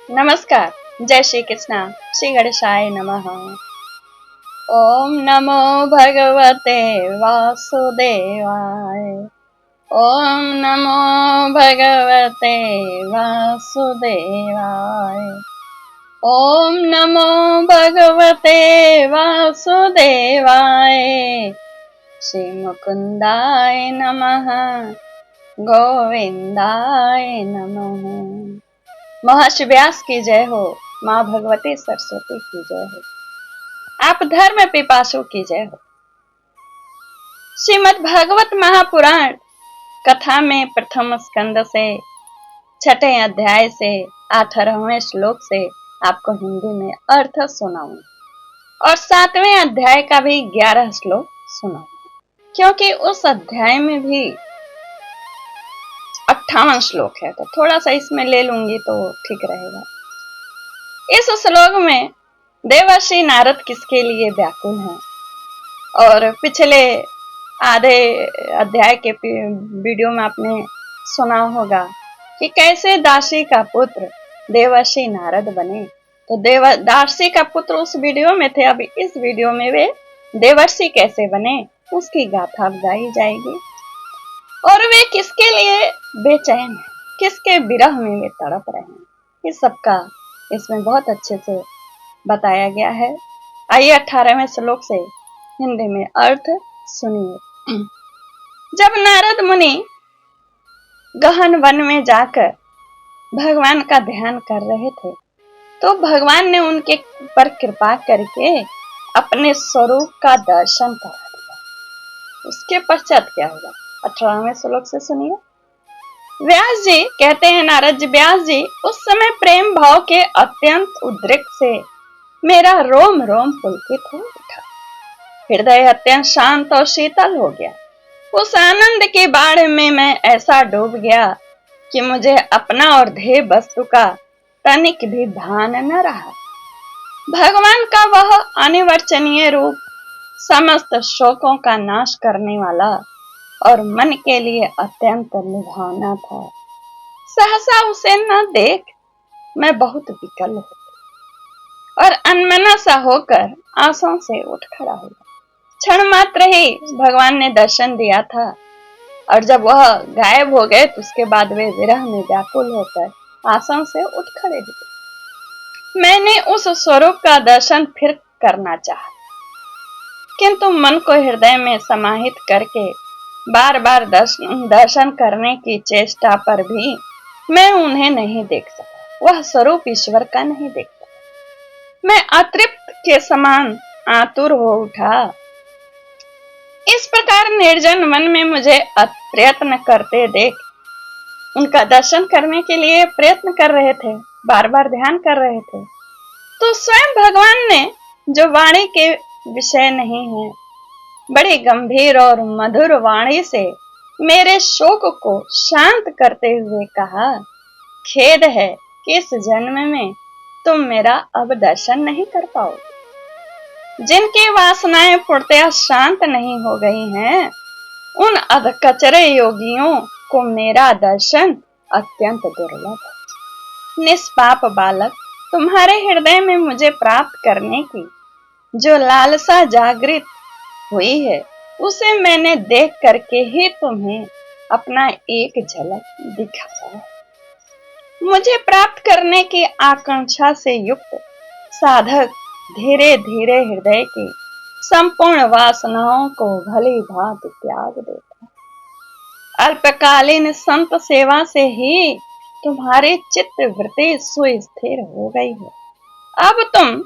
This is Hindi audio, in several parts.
नमस्कार। जय श्री कृष्णा। श्री गणेशाय नमः। ओम नमो भगवते वासुदेवाय। ओम नमो भगवते वासुदेवाय। ओम नमो भगवते वासुदेवाय। श्री मुकुंदाय नमः। गोविंदाय नमः। महर्षि व्यास की जय हो। माँ भगवती सरस्वती की जय हो। आप धर्म पिपासु की जय हो। श्रीमद् भागवत महापुराण कथा में प्रथम स्कंद से छठे अध्याय से 18वें श्लोक से आपको हिंदी में अर्थ सुनाऊंगा और 7वें अध्याय का भी 11 श्लोक सुनाऊंगा, क्योंकि उस अध्याय में भी 58 श्लोक है, तो थोड़ा सा इसमें ले लूंगी तो ठीक रहेगा। इस श्लोक में देवर्षि नारद किसके लिए व्याकुल हैं, और पिछले आधे अध्याय के वीडियो में आपने सुना होगा कि कैसे दासी का पुत्र देवर्षि नारद बने। तो दासी का पुत्र उस वीडियो में थे, अभी इस वीडियो में वे देवर्षि कैसे बने उसकी गाथा गाई जाएगी। और वे किसके लिए बेचैन हैं, किसके विरह में वे तड़प रहे हैं, इस सबका इसमें बहुत अच्छे से बताया गया है। आइए 18वें श्लोक से हिंदी में अर्थ सुनिए। जब नारद मुनि गहन वन में जाकर भगवान का ध्यान कर रहे थे, तो भगवान ने उनके पर कृपा करके अपने स्वरूप का दर्शन करा दिया। उसके पश्चात क्या हुआ, 18वें श्लोक से सुनिए। व्यास जी कहते हैं, नारद जी व्यास जी, उस समय प्रेम भाव के अत्यंत उद्रेक से मेरा रोम रोम पुलकित हो उठा। हृदय अत्यंत शांत और शीतल हो गया। उस आनंद की बाढ़ में मैं ऐसा डूब गया कि मुझे अपना और ध्येय वस्तु का तनिक भी भान न रहा। भगवान का वह अनिवर्चनीय रूप समस्त शोकों का नाश करने वाला और मन के लिए अत्यंत लुभावना था। सहसा उसे न देख मैं बहुत विकल हो और अनमना सा होकर आंसुओं से उठ खड़ा हुआ। क्षण मात्र ही भगवान ने दर्शन दिया था, और जब वह गायब हो गए तो उसके बाद वे विरह में व्याकुल होकर आंसुओं से उठ खड़े हुए। मैंने उस स्वरूप का दर्शन फिर करना चाहा, किंतु मन को हृदय में समाहित करके बार बार दर्शन करने की चेष्टा पर भी मैं उन्हें नहीं देख सका। वह स्वरूप ईश्वर का नहीं देख सका। मैं अतृप्त के समान आतुर हो उठा। इस प्रकार निर्जन वन में मुझे प्रयत्न करते देख, उनका दर्शन करने के लिए प्रयत्न कर रहे थे, बार बार ध्यान कर रहे थे, तो स्वयं भगवान ने, जो वाणी के विषय नहीं है, बड़ी गंभीर और मधुर वाणी से मेरे शोक को शांत करते हुए कहा, खेद है कि इस जन्म में तुम मेरा अब दर्शन नहीं कर पाओगे। जिनकी वासनाएं पूर्णतया शांत नहीं हो गई हैं, उन अधकचरे योगियों को मेरा दर्शन अत्यंत दुर्लभ है। निष्पाप बालक, तुम्हारे हृदय में मुझे प्राप्त करने की जो लालसा जागृत हुई है, उसे मैंने देख करके ही तुम्हें अपना एक झलक दिखाया है। मुझे प्राप्त करने की आकांक्षा से युक्त साधक धीरे धीरे हृदय की संपूर्ण वासनाओं को भली भांति त्याग देता। अल्पकालीन संत सेवा से ही तुम्हारी चित्त वृत्ति सुस्थिर हो गई है। अब तुम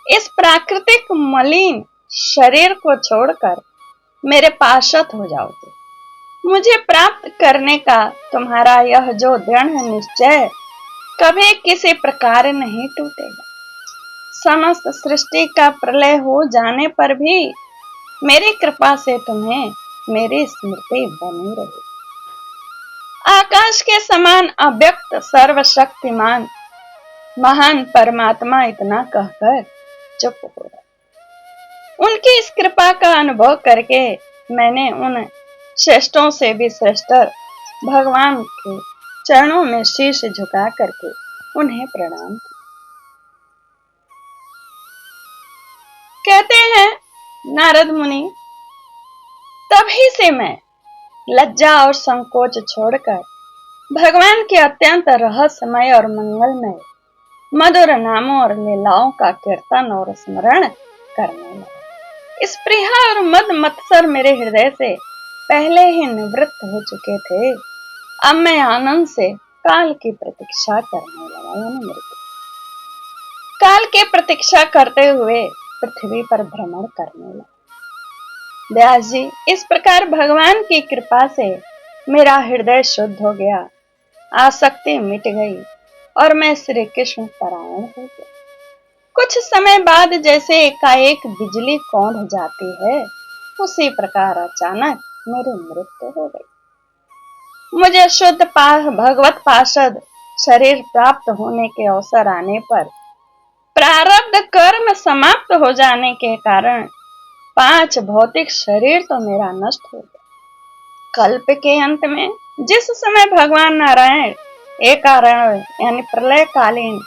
इस प्राकृतिक मलिन शरीर को छोड़कर मेरे पार्षद हो जाओगे। मुझे प्राप्त करने का तुम्हारा यह जो दृढ़ निश्चय कभी किसी प्रकार नहीं टूटेगा। समस्त सृष्टि का प्रलय हो जाने पर भी मेरी कृपा से तुम्हें मेरी स्मृति बनी रही। आकाश के समान अव्यक्त सर्वशक्तिमान महान परमात्मा इतना कहकर चुप हो गए। उनकी इस कृपा का अनुभव करके मैंने उन श्रेष्ठों से भी श्रेष्ठ भगवान के चरणों में शीश झुका करके उन्हें प्रणाम किया। कहते हैं नारद मुनि, तभी से मैं लज्जा और संकोच छोड़कर भगवान के अत्यंत रहस्यमय और मंगलमय मधुर नामों और लीलाओं का कीर्तन और स्मरण करने लगा। इस प्रिया और मद मत्सर मेरे हृदय से पहले ही निवृत्त हो चुके थे। अब मैं आनंद से काल की प्रतीक्षा करने लगा, यानी मृत्यु काल की प्रतीक्षा करते हुए पृथ्वी पर भ्रमण करने लगा। व्यास जी, इस प्रकार भगवान की कृपा से मेरा हृदय शुद्ध हो गया, आसक्ति मिट गई और मैं श्री कृष्ण परायण हो गया। कुछ समय बाद जैसे एकाएक बिजली कौंध जाती है, उसी प्रकार अचानक मेरी मृत्यु हो गई। मुझे शुद्ध भगवत पार्षद शरीर प्राप्त होने के अवसर आने पर प्रारब्ध कर्म समाप्त हो जाने के कारण 5 भौतिक शरीर तो मेरा नष्ट हो गया। कल्प के अंत में जिस समय भगवान नारायण एकारण यानी प्रलय कालीन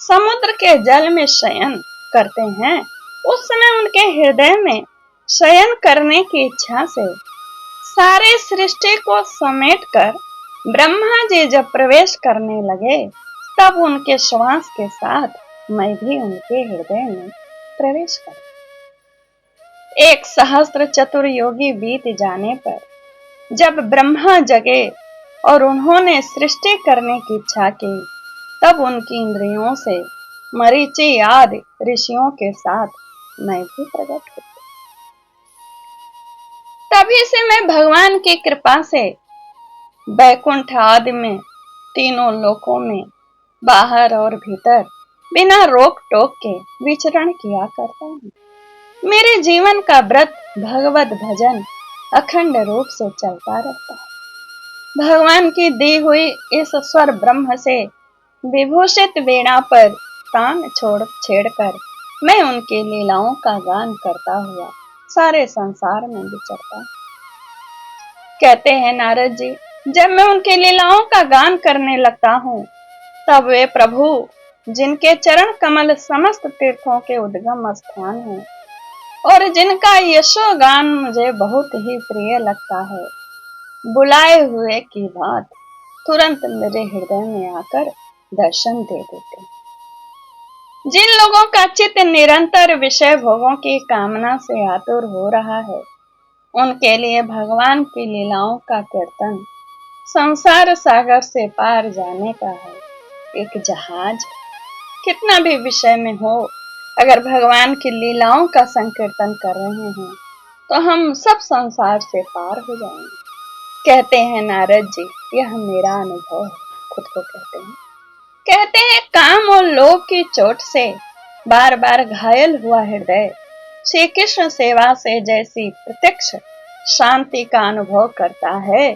समुद्र के जल में शयन करते हैं, उस समय उनके हृदय में शयन करने की इच्छा से सारे सृष्टि को समेटकर ब्रह्मा जी जब प्रवेश करने लगे, तब उनके श्वास के साथ मैं भी उनके हृदय में प्रवेश कर 1 सहस्त्र चतुर्योगी बीत जाने पर जब ब्रह्मा जगे और उन्होंने सृष्टि करने की इच्छा की, तब उनकी इंद्रियों से मरीचि आदि ऋषियों के साथ मैं भी प्रकट हुई। तभी से मैं भगवान की कृपा से बैकुंठ आदि में तीनों लोकों में बाहर और भीतर बिना रोक टोक के विचरण किया करता हूँ। मेरे जीवन का व्रत भगवत भजन अखंड रूप से चलता रहता है। भगवान की दी हुई इस स्वर ब्रह्म से विभूषित वीणा पर तान छेड़कर मैं उनकी लीलाओं का गान करता हुआ सारे संसार में विचरता। कहते हैं नारद जी, जब मैं उनकी लीलाओं का गान करने लगता हूँ, तब वे प्रभु जिनके चरण कमल समस्त तीर्थों के उद्गम स्थान हैं और जिनका यशो गान मुझे बहुत ही प्रिय लगता है, बुलाए हुए की बात तुरंत मेरे हृदय में आकर दर्शन दे देते हैं। जिन लोगों का चित्त निरंतर विषय भोगों की कामना से आतुर हो रहा है, उनके लिए भगवान की लीलाओं का कीर्तन संसार सागर से पार जाने का है एक जहाज। कितना भी विषय में हो, अगर भगवान की लीलाओं का संकीर्तन कर रहे हैं, तो हम सब संसार से पार हो जाएंगे। कहते हैं नारद जी, यह मेरा अनुभव है। खुद को कहते हैं काम और लोभ की चोट से बार बार घायल हुआ हृदय श्री कृष्ण सेवा से जैसी प्रत्यक्ष शांति का अनुभव करता है,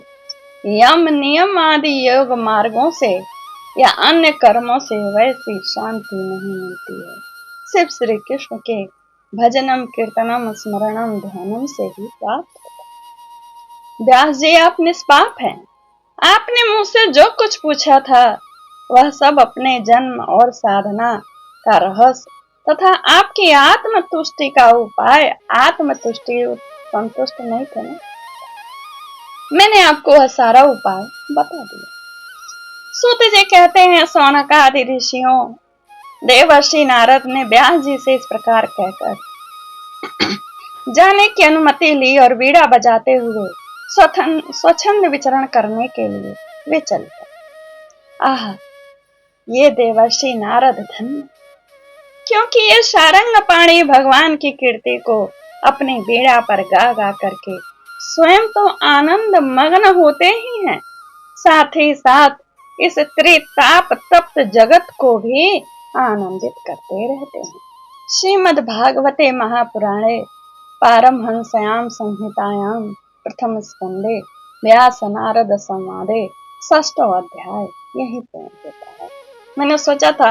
यम नियम आदि योग मार्गों से या अन्य कर्मों से वैसी शांति नहीं मिलती है। सिर्फ श्री कृष्ण के भजनम कीर्तनम स्मरणम ध्यानम से ही प्राप्त होता है। व्यास जी, आप निष्पाप हैं। आपने मुझसे जो कुछ पूछा था वह सब अपने जन्म और साधना का रहस्य तथा आपकी आत्मतुष्टि का उपाय, आत्मतुष्टि संतुष्ट नहीं थे ना, मैंने आपको वह सारा उपाय बता दिया। सूत जी कहते हैं, सौनक आदि ऋषियों देवर्षि नारद ने व्यास जी से इस प्रकार कहकर जाने की अनुमति ली और वीणा बजाते हुए स्वच्छंद विचरण करने के लिए वे चल पड़े। आह, ये देवर्षि नारद धन्य, क्योंकि ये सारंग पाणी भगवान की कीर्ति को अपनी वीणा पर गा गा करके स्वयं तो आनंद मग्न होते ही हैं, साथ ही साथ इस त्रिताप तप्त जगत को भी आनंदित करते रहते हैं। श्रीमद् भागवते महापुराणे पारमहंस्याम संहितायाम प्रथम स्कंदे व्यास नारद संवादे 6वां अध्याय यही पूर्ण होता है। मैंने सोचा था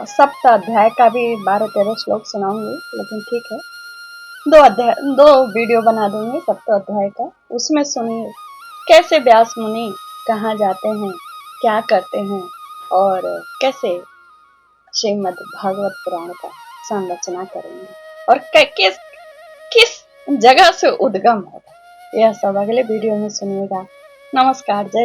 7 अध्याय का भी 12-13 श्लोक सुनाऊंगी, लेकिन ठीक है, 2 वीडियो बना दूंगी 7 अध्याय का। उसमें सुनिए कैसे व्यास मुनि कहाँ जाते हैं, क्या करते हैं और कैसे श्रीमद् भागवत पुराण का संरचना करेंगे और किस किस जगह से उद्गम होगा, यह सब अगले वीडियो में सुनिएगा। नमस्कार, जय